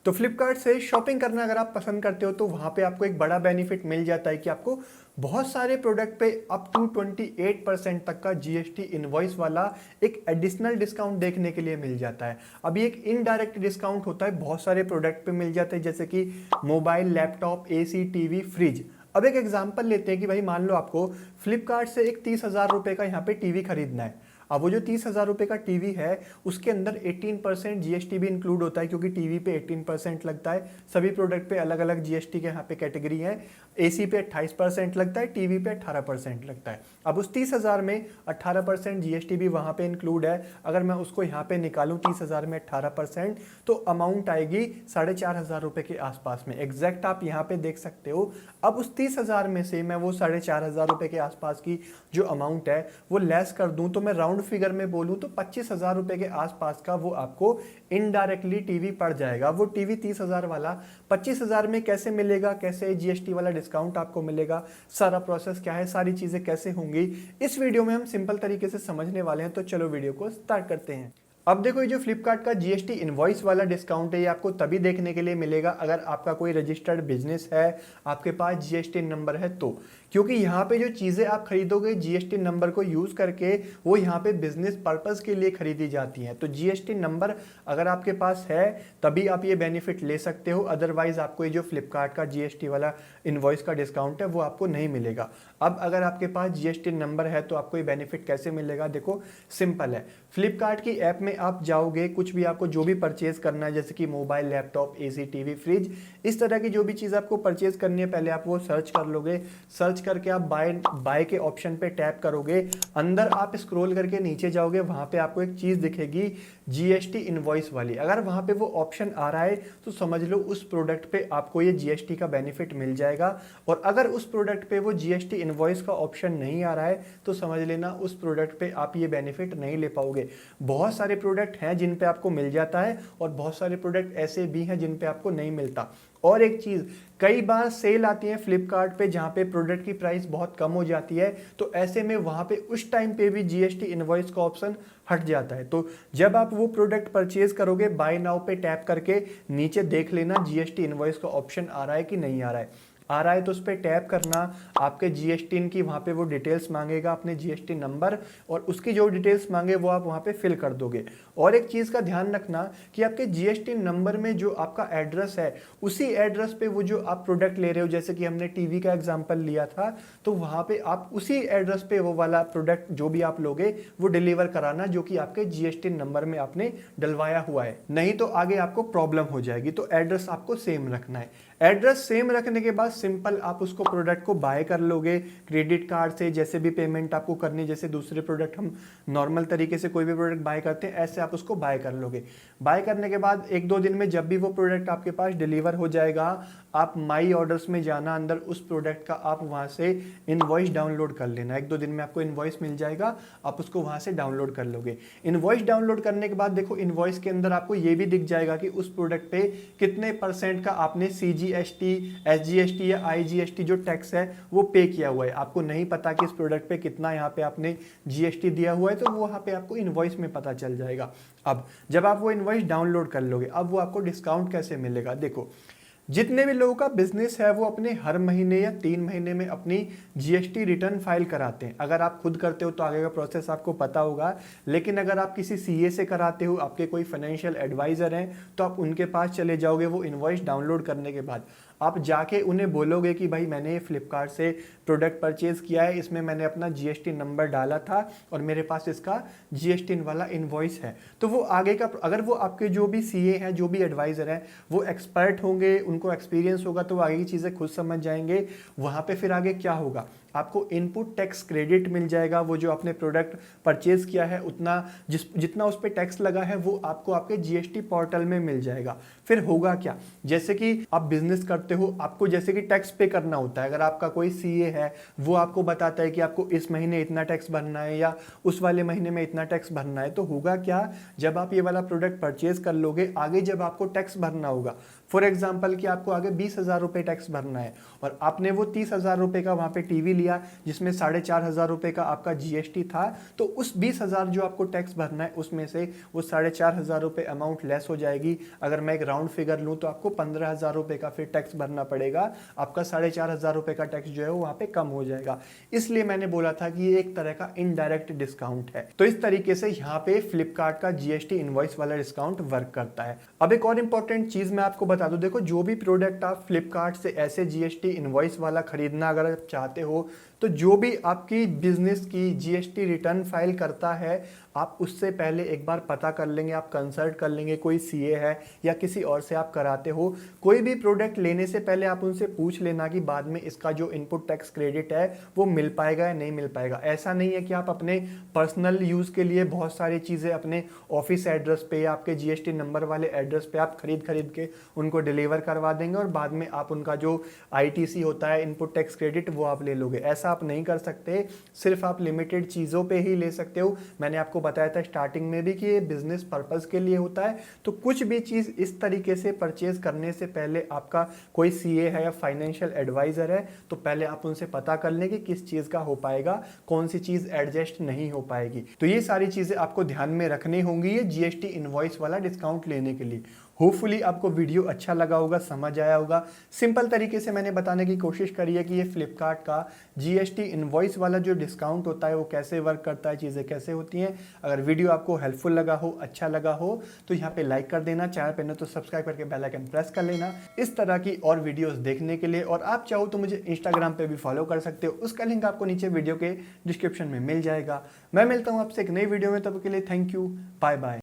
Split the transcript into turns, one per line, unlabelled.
तो फ्लिपकार्ट से शॉपिंग करना अगर आप पसंद करते हो तो वहाँ पे आपको एक बड़ा बेनिफिट मिल जाता है कि आपको बहुत सारे प्रोडक्ट पे अप टू 28% तक का जीएसटी इनवॉइस वाला एक एडिशनल डिस्काउंट देखने के लिए मिल जाता है। अभी एक इनडायरेक्ट डिस्काउंट होता है, बहुत सारे प्रोडक्ट पे मिल जाते हैं जैसे कि mobile, laptop, AC, TV, fridge. अब एक एग्जांपल लेते हैं कि भाई मान लो आपको फ्लिपकार्ट से एक 30,000 रुपए का यहाँ पे टीवी खरीदना है। अब वो जो 30,000 रुपए का टीवी है उसके अंदर 18% जीएसटी भी इंक्लूड होता है, क्योंकि टीवी पे 18% लगता है। सभी प्रोडक्ट पे अलग अलग जीएसटी के यहाँ पे कैटेगरी है। एसी पे 28% लगता है, टीवी पे 18% लगता है। अब उस 30,000 में 18% जीएसटी भी वहाँ पे इंक्लूड है। अगर मैं उसको यहाँ पे निकालूँ 30,000 में 18% तो अमाउंट आएगी 4,500 रुपए के आसपास में। एग्जैक्ट आप यहाँ पे देख सकते हो। अब उस 30,000 में से मैं वो 4,500 रुपए के आसपास की जो अमाउंट है वो लेस कर दूं तो मैं राउंड फिगर में बोलूं तो 25,000 रुपए के आसपास का वो आपको इनडायरेक्टली टीवी पड़ जाएगा। वो टीवी 30,000 वाला 25,000 में कैसे मिलेगा, कैसे जीएसटी वाला डिस्काउंट आपको मिलेगा, सारा प्रोसेस क्या है, सारी चीजें कैसे होंगी, इस वीडियो में हम सिंपल तरीके से समझने वाले हैं। तो चलो वीडियो को स्टार्ट करते हैं। अब देखो, ये जो फ्लिपकार्ट का जीएसटी इनवॉइस वाला डिस्काउंट है ये आपको तभी देखने के लिए मिलेगा अगर आपका कोई रजिस्टर्ड बिजनेस है, आपके पास जीएसटी नंबर है तो। क्योंकि यहाँ पे जो चीज़ें आप खरीदोगे जीएसटी नंबर को यूज़ करके वो यहाँ पे बिजनेस पर्पस के लिए खरीदी जाती हैं। तो जीएसटी नंबर अगर आपके पास है तभी आप ये बेनिफिट ले सकते हो, अदरवाइज आपको ये जो फ्लिपकार्ट का जीएसटी वाला इनवॉइस का डिस्काउंट है वो आपको नहीं मिलेगा। अब अगर आपके पास जीएसटी नंबर है तो आपको ये बेनिफिट कैसे मिलेगा, देखो सिंपल है। फ्लिपकार्ट की ऐप में आप जाओगे, कुछ भी आपको जो भी परचेज करना है जैसे कि mobile, laptop, AC, TV, fridge, इस तरह की जो भी चीज़ आपको परचेज करनी है पहले आप वो सर्च कर लोगे। सर्च करके आप बाय के ऑप्शन पे टैप करोगे, अंदर आप स्क्रॉल करके नीचे जाओगे, वहां पे आपको एक चीज दिखेगी जीएसटी इनवॉइस वाली। अगर वहां पे वो ऑप्शन आ रहा है तो समझ लो उस प्रोडक्ट पे आपको ये जीएसटी का बेनिफिट मिल जाएगा। और अगर उस प्रोडक्ट पे वो जीएसटी इनवॉइस का ऑप्शन नहीं आ रहा है तो समझ लेना उस प्रोडक्ट पे आप ये बेनिफिट नहीं ले पाओगे। बहुत सारे प्रोडक्ट हैं जिन पे आपको मिल जाता है और बहुत सारे प्रोडक्ट ऐसे भी हैं जिन पे आपको नहीं मिलता। और एक चीज, कई बार सेल आती है फ्लिपकार्ट पे जहां पे प्रोडक्ट की प्राइस बहुत कम हो जाती है, तो ऐसे में वहां पे उस टाइम पे भी जीएसटी इनवॉइस का ऑप्शन हट जाता है। तो जब आप वो प्रोडक्ट परचेज करोगे बाय नाउ पे टैप करके नीचे देख लेना जीएसटी इनवॉइस का ऑप्शन आ रहा है कि नहीं आ रहा है। आ रहा है तो उस पर टैप करना, आपके जीएसटी की वहाँ पे वो डिटेल्स मांगेगा, अपने जीएसटी नंबर और उसकी जो डिटेल्स मांगे वो आप वहाँ पे फिल कर दोगे। और एक चीज़ का ध्यान रखना कि आपके जीएसटी नंबर में जो आपका एड्रेस है उसी एड्रेस पे वो जो आप प्रोडक्ट ले रहे हो, जैसे कि हमने टीवी का एग्जाम्पल लिया था, तो वहाँ पे आप उसी एड्रेस पे वो वाला प्रोडक्ट जो भी आप लोगे वो डिलीवर कराना जो कि आपके जीएसटी नंबर में आपने डलवाया हुआ है, नहीं तो आगे आपको प्रॉब्लम हो जाएगी। तो एड्रेस आपको सेम रखना है। एड्रेस सेम रखने के बाद सिंपल आप उसको प्रोडक्ट को बाय कर लोगे क्रेडिट कार्ड से, जैसे भी पेमेंट आपको करनी, जैसे दूसरे प्रोडक्ट हम नॉर्मल तरीके से कोई भी प्रोडक्ट बाय करते हैं ऐसे आप उसको बाय कर लोगे। बाय करने के बाद 1-2 दिन में जब भी वो प्रोडक्ट आपके पास डिलीवर हो जाएगा, आप माई ऑर्डर्स में जाना, अंदर उस प्रोडक्ट का आप वहां से इनवॉइस डाउनलोड कर लेना। 1-2 दिन में आपको इनवॉइस मिल जाएगा, आप उसको वहां से डाउनलोड कर लोगे। इनवॉइस डाउनलोड करने के बाद देखो इनवॉइस के अंदर आपको ये भी दिख जाएगा कि उस प्रोडक्ट पे कितने % का आपने सीजीएसटी, एसजीएसटी या आईजीएसटी जो टैक्स है वो पे किया हुआ है। आपको नहीं पता कि इस प्रोडक्ट पे कितना यहाँ पे आपने जीएसटी दिया हुआ है, तो वो वहाँ पे आपको इनवॉइस में पता चल जाएगा। अब जब आप वो इनवॉइस डाउनलोड कर लोगे, अब वो आपको डिस्काउंट कैसे मिलेगा, देखो जितने भी लोगों का बिजनेस है वो अपने हर महीने या 3 महीने में अपनी जीएसटी रिटर्न फाइल कराते हैं। अगर आप खुद करते हो तो आगे का प्रोसेस आपको पता होगा, लेकिन अगर आप किसी सीए से कराते हो, आपके कोई फाइनेंशियल एडवाइजर हैं, तो आप उनके पास चले जाओगे। वो इनवॉइस डाउनलोड करने के बाद आप जाके उन्हें बोलोगे कि भाई मैंने फ्लिपकार्ट से प्रोडक्ट परचेज किया है, इसमें मैंने अपना जीएसटी नंबर डाला था और मेरे पास इसका जीएसटी वाला इनवॉइस है। तो वो आगे का, अगर वो आपके जो भी सीए हैं, जो भी एडवाइजर हैं, वो एक्सपर्ट होंगे, उनको एक्सपीरियंस होगा, तो वो आगे की चीज़ें खुद समझ जाएंगे। वहाँ पे फिर आगे क्या होगा, आपको इनपुट टैक्स क्रेडिट मिल जाएगा। वो जो आपने प्रोडक्ट परचेज किया है उतना जितना उस पर टैक्स लगा है वो आपको आपके जीएसटी पोर्टल में मिल जाएगा। फिर होगा क्या, जैसे कि आप बिजनेस करते हो, आपको जैसे कि टैक्स पे करना होता है। अगर आपका कोई सीए है वो आपको बताता है कि आपको इस महीने इतना टैक्स भरना है या उस वाले महीने में इतना टैक्स भरना है, तो होगा क्या, जब आप ये वाला प्रोडक्ट परचेज कर लोगे, आगे जब आपको टैक्स भरना होगा, फॉर एग्जाम्पल कि आपको आगे 20,000 रुपये टैक्स भरना है और आपने वो 30,000 रुपये का वहाँ पे टीवी लिया जिसमें 4,500 रुपये का आपका जीएसटी था, तो उस 20,000 जो आपको टैक्स भरना है उसमें से वो 4,500 रुपये अमाउंट लेस हो जाएगी। अगर मैं एक राउंड फिगर लूँ तो आपको 15,000 रुपये का फिर टैक्स भरना पड़ेगा, आपका 4,500 रुपये का टैक्स जो है वो वहाँ पे कम हो जाएगा। इसलिए मैंने बोला था कि ये एक तरह का इनडायरेक्ट डिस्काउंट है। तो इस तरीके से यहाँ पे फ्लिपकार्ट का जीएसटी इनवॉइस वाला डिस्काउंट वर्क करता है। अब एक और इंपॉर्टेंट चीज मैं आपको बता दूं, देखो जो भी प्रोडक्ट आप फ्लिपकार्ट से ऐसे जीएसटी इनवॉइस वाला खरीदना अगर आप चाहते हो, तो जो भी आपकी बिजनेस की जीएसटी रिटर्न फाइल करता है, आप उससे पहले एक बार पता कर लेंगे, आप कंसल्ट कर लेंगे, कोई सीए है या किसी और से आप कराते हो। कोई भी प्रोडक्ट लेने से पहले आप उनसे पूछ लेना कि बाद में इसका जो इनपुट टैक्स क्रेडिट है वो मिल पाएगा या नहीं मिल पाएगा। ऐसा नहीं है कि आप अपने पर्सनल यूज़ के लिए बहुत सारी चीज़ें अपने ऑफिस एड्रेस पे या आपके जीएसटी नंबर वाले एड्रेस पे आप खरीद के उनको डिलीवर करवा देंगे और बाद में आप उनका जो आईटीसी होता है, इनपुट टैक्स क्रेडिट, वो आप ले लोगे। ऐसा आप नहीं कर सकते। सिर्फ आप लिमिटेड चीज़ों पे ही ले सकते हो। मैंने आपको बताया था स्टार्टिंग में भी कि ये बिजनेस पर्पस के लिए होता है। तो कुछ भी चीज़ इस तरीके से परचेज करने से पहले आपका कोई सीए है या फाइनेंशियल एडवाइजर है, तो पहले आप उनसे पता कर लें कि किस चीज़ का हो पाएगा, कौन सी चीज़ एडजस्ट नहीं हो पाएगी। तो ये सारी चीज़ें आपको ध्यान में रखनी होंगी ये जीएसटी इनवॉइस वाला डिस्काउंट लेने के लिए। होपफुली आपको वीडियो अच्छा लगा होगा, समझ आया होगा। सिंपल तरीके से मैंने बताने की कोशिश करी है कि ये फ्लिपकार्ट का जीएसटी इनवॉइस वाला जो डिस्काउंट होता है वो कैसे वर्क करता है, चीज़ें कैसे होती हैं। अगर वीडियो आपको हेल्पफुल लगा हो, अच्छा लगा हो, तो यहाँ पे लाइक कर देना, चैनल पे न तो सब्सक्राइब करके बेल आइकन प्रेस कर लेना इस तरह की और वीडियोस देखने के लिए। और आप चाहो तो मुझे इंस्टाग्राम पे भी फॉलो कर सकते हो, उसका लिंक आपको नीचे वीडियो के डिस्क्रिप्शन में मिल जाएगा। मैं मिलता हूँ आपसे एक नई वीडियो में, तब के लिए थैंक यू, बाय बाय।